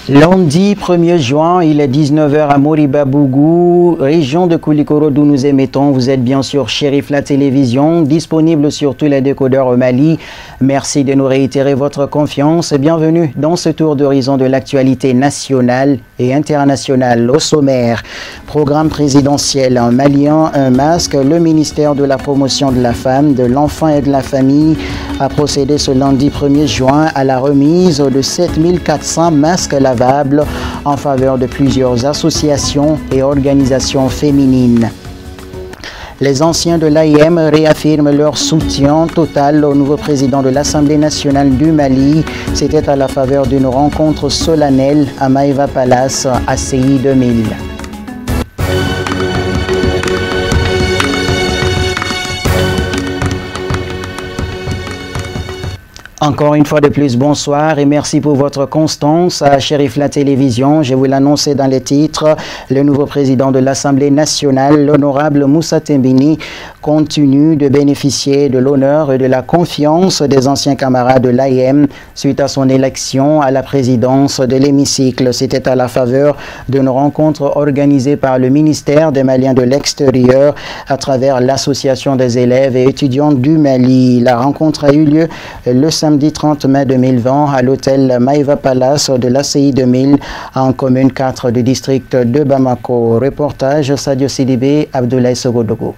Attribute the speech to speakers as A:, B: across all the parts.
A: Lundi 1er juin, il est 19h à Moriba-Bougou, région de Koulikoro d'où nous émettons. Vous êtes bien sûr Chérif la télévision, disponible sur tous les décodeurs au Mali. Merci de nous réitérer votre confiance et bienvenue dans ce tour d'horizon de l'actualité nationale et internationale. Au sommaire, programme présidentiel malien, un masque. Le ministère de la promotion de la femme, de l'enfant et de la famille a procédé ce lundi 1er juin à la remise de 7400 masques lavables en faveur de plusieurs associations et organisations féminines. Les anciens de l'AIM réaffirment leur soutien total au nouveau président de l'Assemblée nationale du Mali. C'était à la faveur d'une rencontre solennelle à Maïva Palace, ACI 2000. Encore une fois de plus, bonsoir et merci pour votre constance à Chérif la télévision. Je vous l'annonçais dans les titres. Le nouveau président de l'Assemblée nationale, l'honorable Moussa Tembini, continue de bénéficier de l'honneur et de la confiance des anciens camarades de l'AIM suite à son élection à la présidence de l'hémicycle. C'était à la faveur d'une rencontre organisée par le ministère des Maliens de l'extérieur à travers l'association des élèves et étudiants du Mali. La rencontre a eu lieu le samedi 30 mai 2020 à l'hôtel Maïva Palace de l'ACI 2000 en commune 4 du district de Bamako. Reportage Sadio Sidibé, Abdoulaye Sogodogo.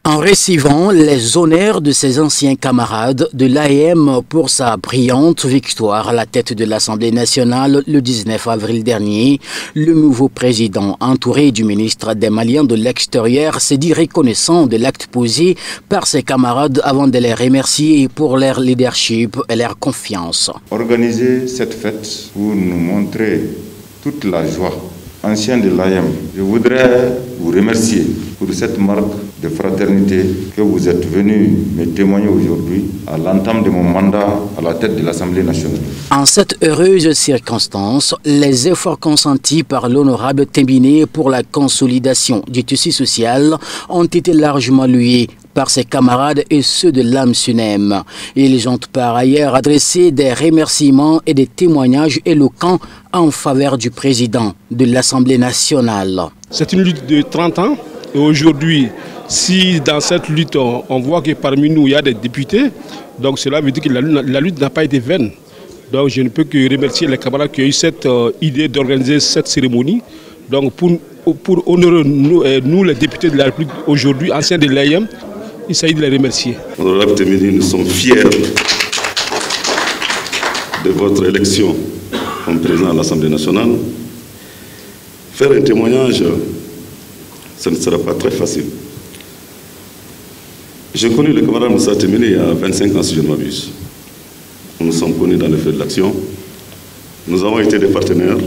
B: En recevant les honneurs de ses anciens camarades de l'AIM pour sa brillante victoire à la tête de l'Assemblée nationale le 19 avril dernier, le nouveau président, entouré du ministre des Maliens de l'extérieur, s'est dit reconnaissant de l'acte posé par ses camarades avant de les remercier pour leur leadership et leur confiance.
C: Organiser cette fête pour nous montrer toute la joie. Ancien de l'AIM, je voudrais vous remercier pour cette marque de fraternité que vous êtes venu me témoigner aujourd'hui à l'entame de mon mandat à la tête de l'Assemblée nationale.
B: En cette heureuse circonstance, les efforts consentis par l'honorable Tembini pour la consolidation du tissu social ont été largement loués par ses camarades et ceux de l'AMSUNEM. Ils ont par ailleurs adressé des remerciements et des témoignages éloquents en faveur du président de l'Assemblée nationale.
D: C'est une lutte de 30 ans et aujourd'hui, si dans cette lutte on voit que parmi nous il y a des députés, donc cela veut dire que la lutte n'a pas été vaine. Donc je ne peux que remercier les camarades qui ont eu cette idée d'organiser cette cérémonie. Donc pour honorer nous les députés de la République aujourd'hui, anciens de l'AIM, il s'agit de les remercier.
E: Honorable Tembini, nous sommes fiers de votre élection comme président de l'Assemblée nationale. Faire un témoignage, ce ne sera pas très facile. J'ai connu le camarade Moussa Tembini il y a 25 ans, si je ne m'abuse. Nous nous sommes connus dans le feu de l'action. Nous avons été des partenaires,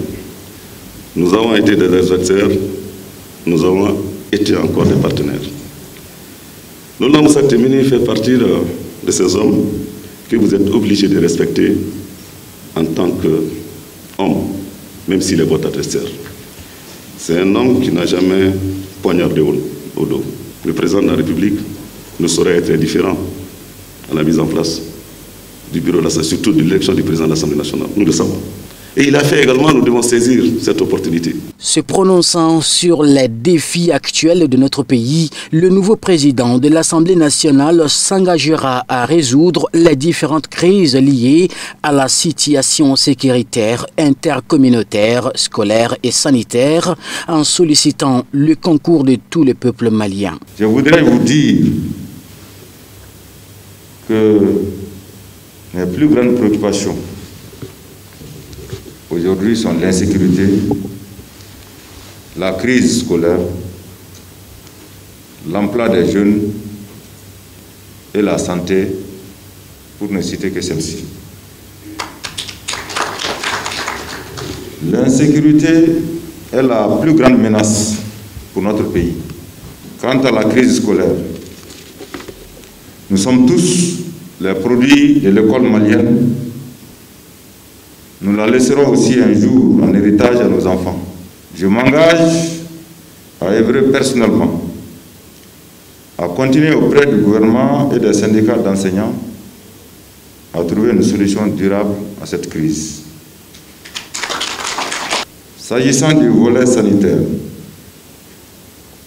E: nous avons été des adversaires, nous avons été encore des partenaires. L'honorable Moussa Tembini fait partie de ces hommes que vous êtes obligés de respecter en tant qu'homme, même s'il est votre adversaire. C'est un homme qui n'a jamais poignardé au dos. Le président de la République ne saurait être indifférent à la mise en place du bureau de l'Assemblée, surtout de l'élection du président de l'Assemblée nationale. Nous le savons. Et il a fait également, nous devons saisir cette opportunité.
B: Se prononçant sur les défis actuels de notre pays, le nouveau président de l'Assemblée nationale s'engagera à résoudre les différentes crises liées à la situation sécuritaire, intercommunautaire, scolaire et sanitaire, en sollicitant le concours de tous les peuples maliens.
C: Je voudrais vous dire que mes plus grandes préoccupations aujourd'hui sont l'insécurité, la crise scolaire, l'emploi des jeunes et la santé, pour ne citer que celle-ci. L'insécurité est la plus grande menace pour notre pays. Quant à la crise scolaire, nous sommes tous les produits de l'école malienne. Nous la laisserons aussi un jour en héritage à nos enfants. Je m'engage à œuvrer personnellement, à continuer auprès du gouvernement et des syndicats d'enseignants à trouver une solution durable à cette crise. S'agissant du volet sanitaire,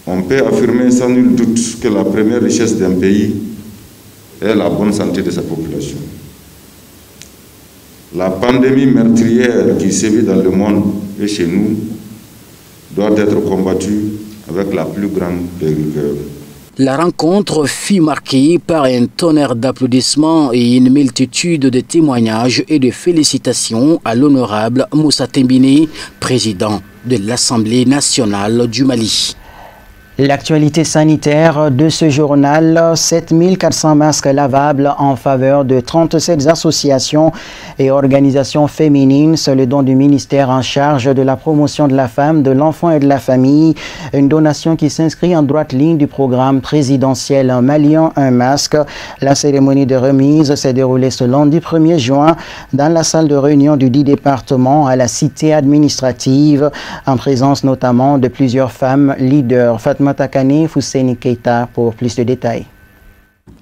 C: on peut affirmer sans nul doute que la première richesse d'un pays est la bonne santé de sa population. La pandémie meurtrière qui sévit dans le monde et chez nous doit être combattue avec la plus grande rigueur.
B: La rencontre fut marquée par un tonnerre d'applaudissements et une multitude de témoignages et de félicitations à l'honorable Moussa Tembine, président de l'Assemblée nationale du Mali.
A: L'actualité sanitaire de ce journal, 7400 masques lavables en faveur de 37 associations et organisations féminines. C'est le don du ministère en charge de la promotion de la femme, de l'enfant et de la famille. Une donation qui s'inscrit en droite ligne du programme présidentiel malien Un masque. La cérémonie de remise s'est déroulée ce lundi 1er juin dans la salle de réunion du 10 département à la cité administrative, en présence notamment de plusieurs femmes leaders. Matakane Fousseni Keita pour plus de détails.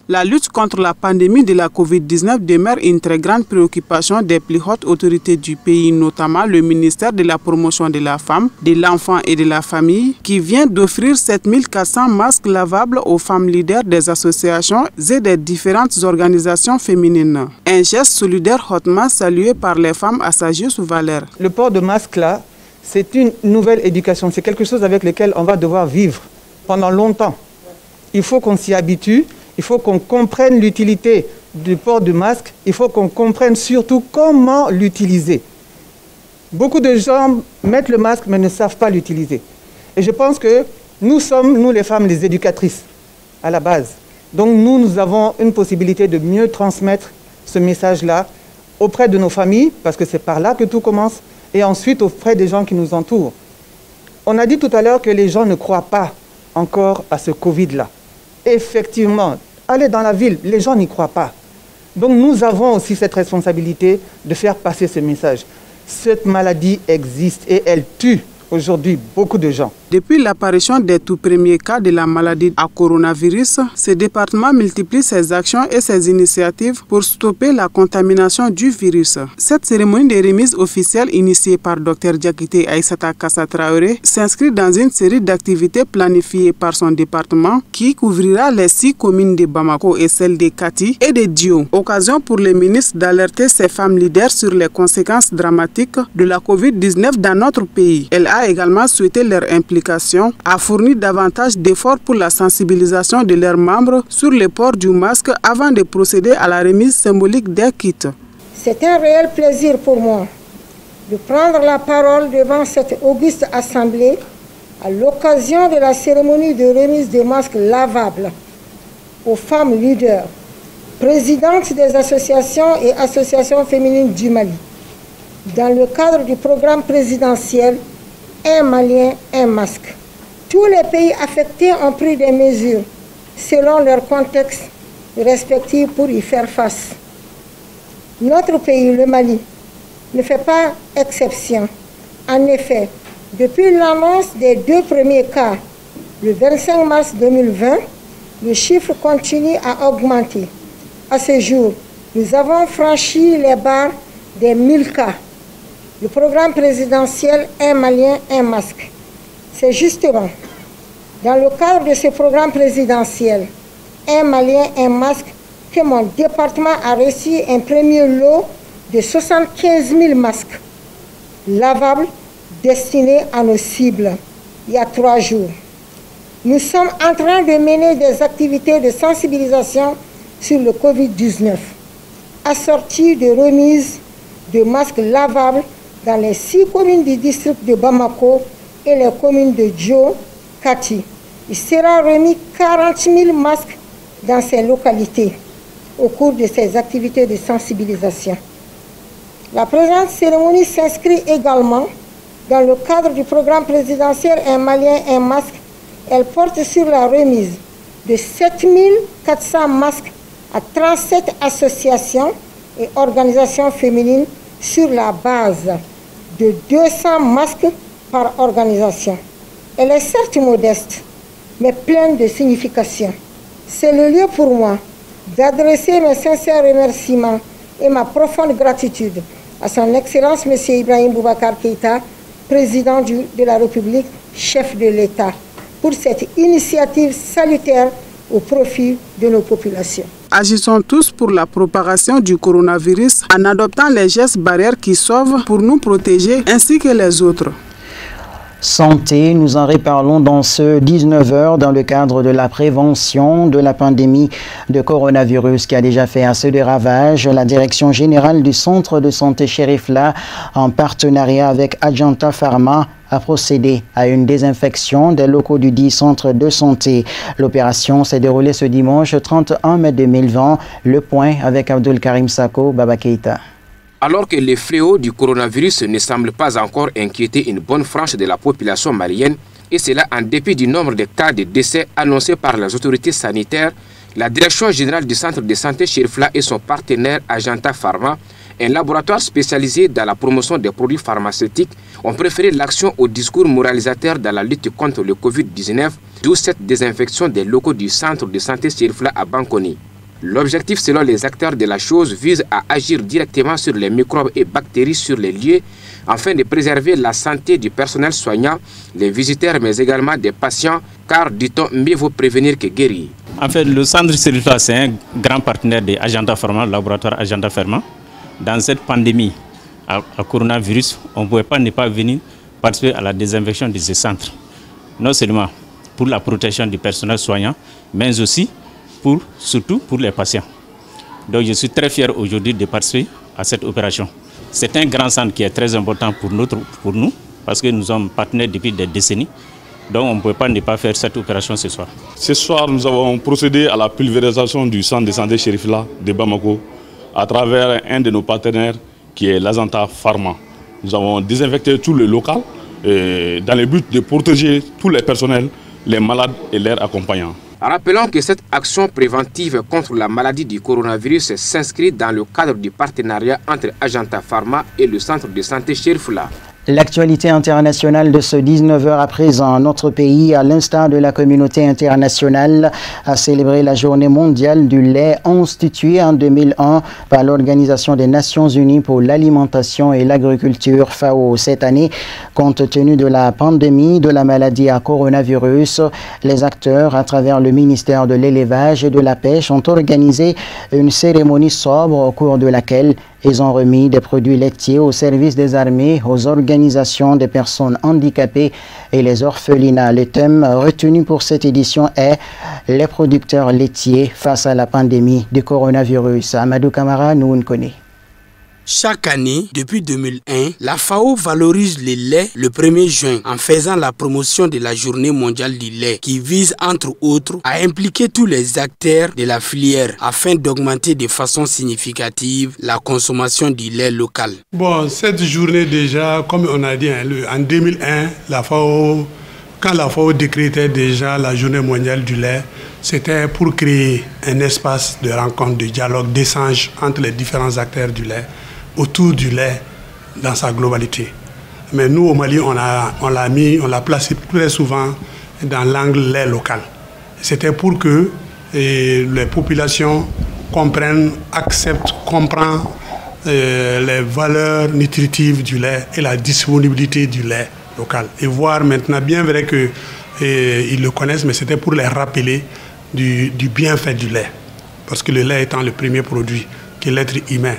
F: La lutte contre la pandémie de la COVID-19 demeure une très grande préoccupation des plus hautes autorités du pays, notamment le ministère de la Promotion de la Femme, de l'Enfant et de la Famille, qui vient d'offrir 7400 masques lavables aux femmes leaders des associations et des différentes organisations féminines. Un geste solidaire hautement salué par les femmes à sa juste valeur.
G: Le port de masque là, c'est une nouvelle éducation, c'est quelque chose avec lequel on va devoir vivre pendant longtemps. Il faut qu'on s'y habitue, il faut qu'on comprenne l'utilité du port du masque, il faut qu'on comprenne surtout comment l'utiliser. Beaucoup de gens mettent le masque mais ne savent pas l'utiliser. Et je pense que nous sommes, nous les femmes, les éducatrices à la base. Donc nous avons une possibilité de mieux transmettre ce message-là auprès de nos familles, parce que c'est par là que tout commence, et ensuite auprès des gens qui nous entourent. On a dit tout à l'heure que les gens ne croient pas encore à ce Covid-là. Effectivement, allez dans la ville, les gens n'y croient pas. Donc nous avons aussi cette responsabilité de faire passer ce message. Cette maladie existe et elle tue aujourd'hui beaucoup de gens.
F: Depuis l'apparition des tout premiers cas de la maladie à coronavirus, ce département multiplie ses actions et ses initiatives pour stopper la contamination du virus. Cette cérémonie de remise officielle initiée par Dr Diakité Aïssata Kassa Traoré s'inscrit dans une série d'activités planifiées par son département qui couvrira les 6 communes de Bamako et celles de Kati et de Dio. Occasion pour le ministre d'alerter ses femmes leaders sur les conséquences dramatiques de la COVID-19 dans notre pays. Elle a également souhaité leur implication, a fourni davantage d'efforts pour la sensibilisation de leurs membres sur le port du masque avant de procéder à la remise symbolique des kits.
H: C'est un réel plaisir pour moi de prendre la parole devant cette auguste assemblée à l'occasion de la cérémonie de remise des masques lavables aux femmes leaders, présidentes des associations et associations féminines du Mali, dans le cadre du programme présidentiel Un Malien, un masque. Tous les pays affectés ont pris des mesures selon leur contexte respectif pour y faire face. Notre pays, le Mali, ne fait pas exception. En effet, depuis l'annonce des 2 premiers cas, le 25 mars 2020, le chiffre continue à augmenter. À ce jour, nous avons franchi les barres des 1000 cas. Le programme présidentiel Un Malien, un masque. C'est justement dans le cadre de ce programme présidentiel Un Malien, un masque que mon département a reçu un premier lot de 75 000 masques lavables destinés à nos cibles il y a 3 jours. Nous sommes en train de mener des activités de sensibilisation sur le Covid-19, assorties de remises de masques lavables dans les 6 communes du district de Bamako et les communes de Djo, Kati. Il sera remis 40 000 masques dans ces localités au cours de ces activités de sensibilisation. La présente cérémonie s'inscrit également dans le cadre du programme présidentiel Un Malien, un masque. Elle porte sur la remise de 7 400 masques à 37 associations et organisations féminines sur la base de 200 masques par organisation. Elle est certes modeste, mais pleine de signification. C'est le lieu pour moi d'adresser mes sincères remerciements et ma profonde gratitude à son Excellence M. Ibrahim Boubacar Keïta, président de la République, chef de l'État, pour cette initiative salutaire au profit de nos populations.
F: Agissons tous pour la propagation du coronavirus en adoptant les gestes barrières qui sauvent pour nous protéger ainsi que les autres.
A: Santé, nous en reparlons dans ce 19h dans le cadre de la prévention de la pandémie de coronavirus qui a déjà fait assez de ravages. La direction générale du centre de santé Cherifla, en partenariat avec Adjanta Pharma, a procédé à une désinfection des locaux du dit centre de santé. L'opération s'est déroulée ce dimanche 31 mai 2020. Le point avec Abdul Karim Sako, Baba Keita.
I: Alors que le fléau du coronavirus ne semble pas encore inquiéter une bonne frange de la population malienne, et cela en dépit du nombre de cas de décès annoncés par les autorités sanitaires, la direction générale du centre de santé Cherifla et son partenaire Adjanta Pharma, un laboratoire spécialisé dans la promotion des produits pharmaceutiques, ont préféré l'action au discours moralisateur dans la lutte contre le Covid-19, d'où cette désinfection des locaux du centre de santé Cherifla à Bankoni. L'objectif, selon les acteurs de la chose, vise à agir directement sur les microbes et bactéries sur les lieux afin de préserver la santé du personnel soignant, les visiteurs, mais également des patients, car, dit-on, mieux vaut prévenir que guérir.
J: En fait, le centre Cherifla, c'est un grand partenaire de Adjanta Pharma, le laboratoire Adjanta Pharma. Dans cette pandémie à coronavirus, on ne pouvait pas ne pas venir participer à la désinfection de ce centre. Non seulement pour la protection du personnel soignant, mais aussi surtout pour les patients. Donc je suis très fier aujourd'hui de participer à cette opération. C'est un grand centre qui est très important pour nous, parce que nous sommes partenaires depuis des décennies. Donc on ne pouvait pas ne pas faire cette opération ce soir.
E: Ce soir, nous avons procédé à la pulvérisation du centre de santé Cherifla de Bamako à travers un de nos partenaires qui est l'Adjanta Pharma. Nous avons désinfecté tout le local dans le but de protéger tous les personnels, les malades et leurs accompagnants.
I: Rappelons que cette action préventive contre la maladie du coronavirus s'inscrit dans le cadre du partenariat entre Adjanta Pharma et le centre de santé Cherifla.
A: L'actualité internationale de ce 19h à présent, notre pays, à l'instar de la communauté internationale, a célébré la journée mondiale du lait instituée en 2001 par l'Organisation des Nations Unies pour l'alimentation et l'agriculture FAO. Cette année, compte tenu de la pandémie de la maladie à coronavirus, les acteurs, à travers le ministère de l'Élevage et de la Pêche, ont organisé une cérémonie sobre au cours de laquelle ils ont remis des produits laitiers au service des armées, aux organisations des personnes handicapées et les orphelinats. Le thème retenu pour cette édition est « Les producteurs laitiers face à la pandémie du coronavirus ». Amadou Kamara, nous on connaît.
K: Chaque année, depuis 2001, la FAO valorise le lait le 1er juin en faisant la promotion de la journée mondiale du lait qui vise entre autres à impliquer tous les acteurs de la filière afin d'augmenter de façon significative la consommation du lait local.
L: Bon, cette journée déjà, comme on a dit, en 2001, quand la FAO décrétait déjà la journée mondiale du lait, c'était pour créer un espace de rencontre, de dialogue, d'échange entre les différents acteurs du lait, autour du lait dans sa globalité. Mais nous, au Mali, on l'a placé très souvent dans l'angle lait local. C'était pour que les populations comprennent, acceptent, comprennent les valeurs nutritives du lait et la disponibilité du lait local. Et voir maintenant, bien vrai qu'ils le connaissent, mais c'était pour les rappeler du bienfait du lait. Parce que le lait étant le premier produit que l'être humain,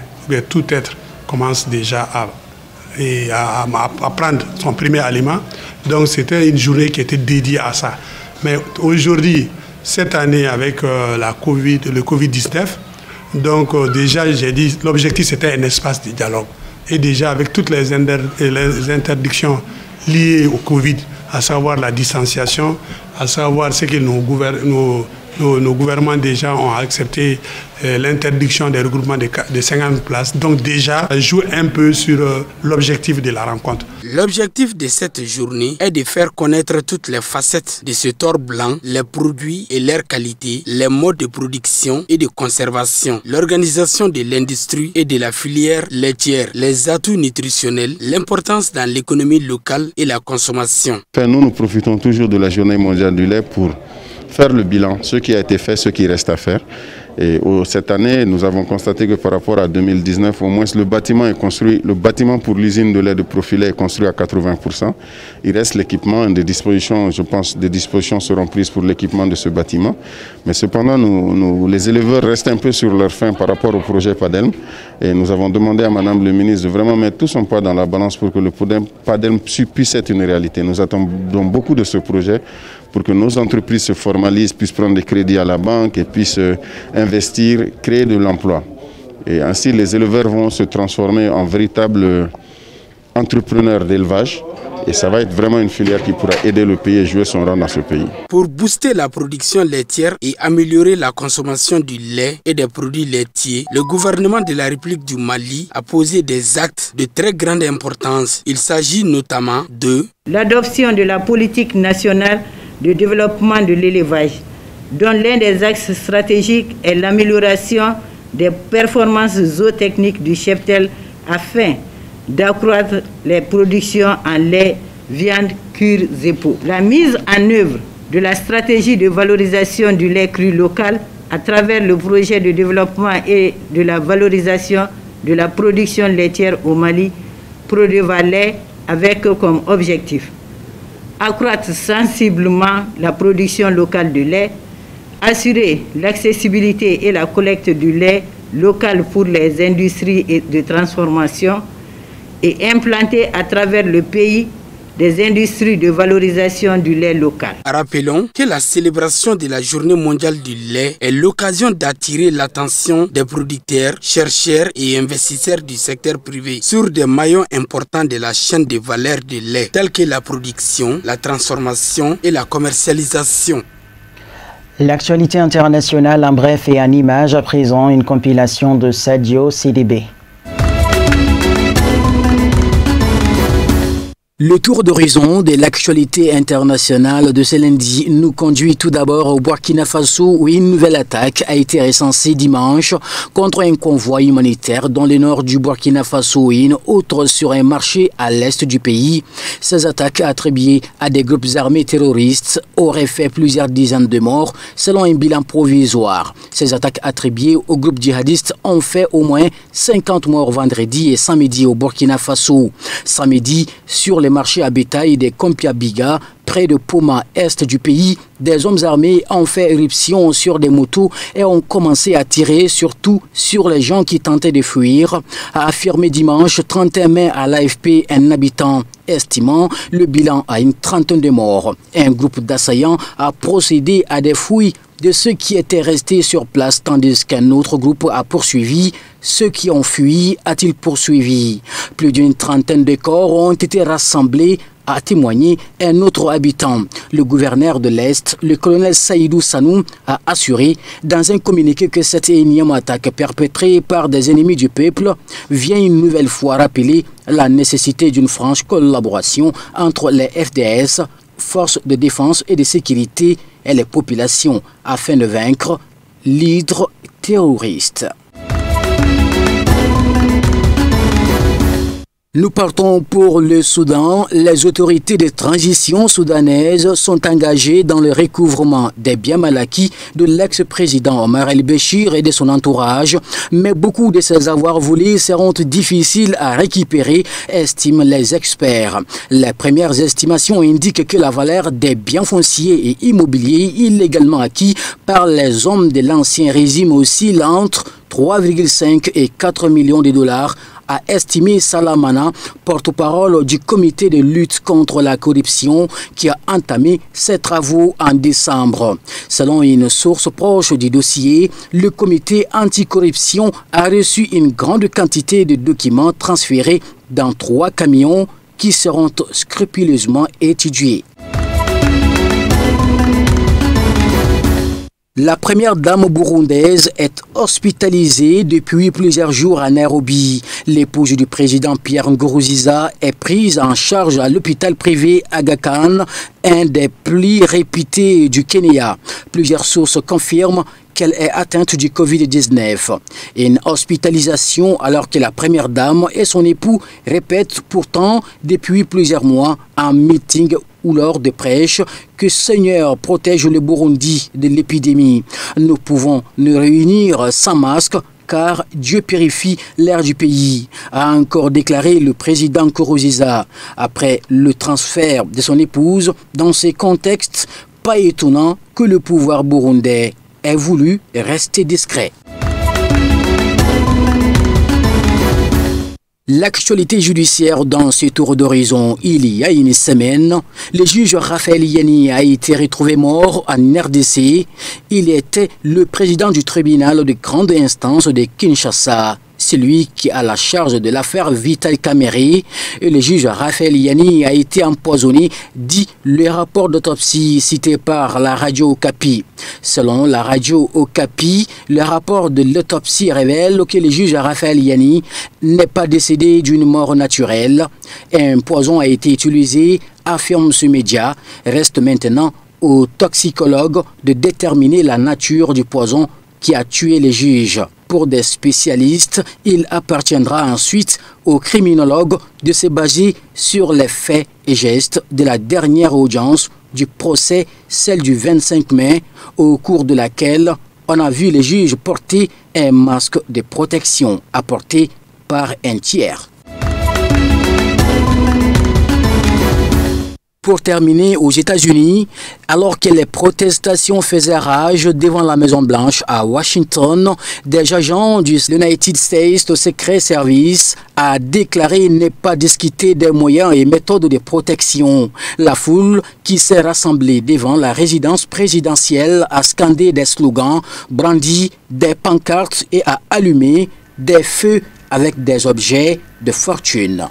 L: tout être, commence déjà à prendre son premier aliment. Donc c'était une journée qui était dédiée à ça. Mais aujourd'hui, cette année avec le Covid-19, donc déjà j'ai dit l'objectif c'était un espace de dialogue. Et déjà avec toutes les interdictions liées au Covid, à savoir la distanciation, à savoir ce que nos gouvernements déjà ont accepté, l'interdiction des regroupements de 50 places. Donc déjà, joue un peu sur l'objectif de la rencontre.
K: L'objectif de cette journée est de faire connaître toutes les facettes de ce tord blanc, les produits et leur qualité, les modes de production et de conservation, l'organisation de l'industrie et de la filière laitière, les atouts nutritionnels, l'importance dans l'économie locale et la consommation.
M: Nous profitons toujours de la journée mondiale du lait pour faire le bilan, ce qui a été fait, ce qui reste à faire, Et cette année, nous avons constaté que par rapport à 2019, au moins le bâtiment est construit, le bâtiment pour l'usine de lait de Profilet est construit à 80%. Il reste l'équipement, des dispositions, je pense, des dispositions seront prises pour l'équipement de ce bâtiment. Mais cependant, les éleveurs restent un peu sur leur faim par rapport au projet PADELM. Et nous avons demandé à Madame le ministre de vraiment mettre tout son poids dans la balance pour que le PADELM puisse être une réalité. Nous attendons beaucoup de ce projet pour que nos entreprises se formalisent, puissent prendre des crédits à la banque et puissent investir, créer de l'emploi. Et ainsi, les éleveurs vont se transformer en véritables entrepreneurs d'élevage. Et ça va être vraiment une filière qui pourra aider le pays et jouer son rôle dans ce pays.
K: Pour booster la production laitière et améliorer la consommation du lait et des produits laitiers, le gouvernement de la République du Mali a posé des actes de très grande importance. Il s'agit notamment de
N: l'adoption de la politique nationale de développement de l'élevage, dont l'un des axes stratégiques est l'amélioration des performances zootechniques du cheptel afin d'accroître les productions en lait, viande, cuir et peau. La mise en œuvre de la stratégie de valorisation du lait cru local à travers le projet de développement et de la valorisation de la production laitière au Mali, Prodeva Lait, avec comme objectif accroître sensiblement la production locale de lait, assurer l'accessibilité et la collecte du lait local pour les industries de transformation et implanter à travers le pays des industries de valorisation du lait local.
K: Rappelons que la célébration de la Journée mondiale du lait est l'occasion d'attirer l'attention des producteurs, chercheurs et investisseurs du secteur privé sur des maillons importants de la chaîne de valeur du lait, tels que la production, la transformation et la commercialisation.
A: L'actualité internationale en bref et en images, à présent une compilation de Sadio CDB.
B: Le tour d'horizon de l'actualité internationale de ce lundi nous conduit tout d'abord au Burkina Faso où une nouvelle attaque a été recensée dimanche contre un convoi humanitaire dans le nord du Burkina Faso et une autre sur un marché à l'est du pays. Ces attaques attribuées à des groupes armés terroristes auraient fait plusieurs dizaines de morts selon un bilan provisoire. Ces attaques attribuées aux groupes djihadistes ont fait au moins 50 morts vendredi et samedi au Burkina Faso. Samedi, sur les marchés à bétail des Kompiabiga, près de Poma, est du pays, des hommes armés ont fait éruption sur des motos et ont commencé à tirer surtout sur les gens qui tentaient de fuir, a affirmé dimanche 31 mai à l'AFP un habitant, estimant le bilan à une trentaine de morts. Un groupe d'assaillants a procédé à des fouilles de ceux qui étaient restés sur place, tandis qu'un autre groupe a poursuivi ceux qui ont fui, a-t-il poursuivi. Plus d'une trentaine de corps ont été rassemblés, a témoigné un autre habitant. Le gouverneur de l'Est, le colonel Saïdou Sanou, a assuré dans un communiqué que cette énième attaque perpétrée par des ennemis du peuple vient une nouvelle fois rappeler la nécessité d'une franche collaboration entre les FDS, forces de défense et de sécurité, et les populations afin de vaincre l'hydre terroriste. Nous partons pour le Soudan. Les autorités de transition soudanaises sont engagées dans le recouvrement des biens mal acquis de l'ex-président Omar el-Béchir et de son entourage, mais beaucoup de ces avoirs volés seront difficiles à récupérer, estiment les experts. Les premières estimations indiquent que la valeur des biens fonciers et immobiliers illégalement acquis par les hommes de l'ancien régime oscille entre 3,5 et 4 millions de dollars, a estimé Salamana, porte-parole du comité de lutte contre la corruption qui a entamé ses travaux en décembre. Selon une source proche du dossier, le comité anticorruption a reçu une grande quantité de documents transférés dans 3 camions qui seront scrupuleusement étudiés. La première dame burundaise est hospitalisée depuis plusieurs jours à Nairobi. L'épouse du président Pierre Nkurunziza est prise en charge à l'hôpital privé Aga Khan, un des plus réputés du Kenya. Plusieurs sources confirment qu'elle est atteinte du Covid-19. Une hospitalisation alors que la première dame et son époux répètent pourtant depuis plusieurs mois en meeting ou lors de prêches que Seigneur protège le Burundi de l'épidémie. Nous pouvons nous réunir sans masque car Dieu purifie l'air du pays, a encore déclaré le président Nkurunziza après le transfert de son épouse. Dans ces contextes, pas étonnant que le pouvoir burundais ait voulu rester discret. L'actualité judiciaire dans ce tour d'horizon, il y a une semaine, le juge Raphaël Iani a été retrouvé mort en RDC. Il était le président du tribunal de grande instance de Kinshasa. C'est lui qui a la charge de l'affaire Vital Kamerhe. Et le juge Raphaël Iani a été empoisonné, dit le rapport d'autopsie cité par la radio Okapi. Selon la radio Okapi, le rapport de l'autopsie révèle que le juge Raphaël Iani n'est pas décédé d'une mort naturelle. Un poison a été utilisé, affirme ce média. Reste maintenant aux toxicologues de déterminer la nature du poison qui a tué les juges. Pour des spécialistes, il appartiendra ensuite aux criminologues de se baser sur les faits et gestes de la dernière audience du procès, celle du 25 mai, au cours de laquelle on a vu les juges porter un masque de protection apporté par un tiers. Pour terminer, aux États-Unis, alors que les protestations faisaient rage devant la Maison-Blanche à Washington, des agents du United States Secret Service a déclaré ne pas discuter des moyens et méthodes de protection. La foule qui s'est rassemblée devant la résidence présidentielle a scandé des slogans, brandi des pancartes et a allumé des feux avec des objets de fortune.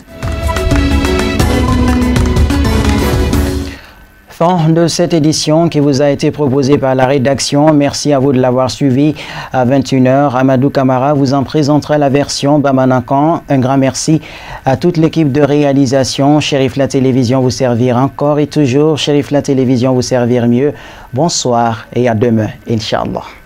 A: Fin de cette édition qui vous a été proposée par la rédaction. Merci à vous de l'avoir suivi. À 21h, Amadou Camara vous en présentera la version Bamanakan. Un grand merci à toute l'équipe de réalisation. Chérif La Télévision vous servir encore et toujours. Chérif La Télévision vous servir mieux. Bonsoir et à demain, Inch'Allah.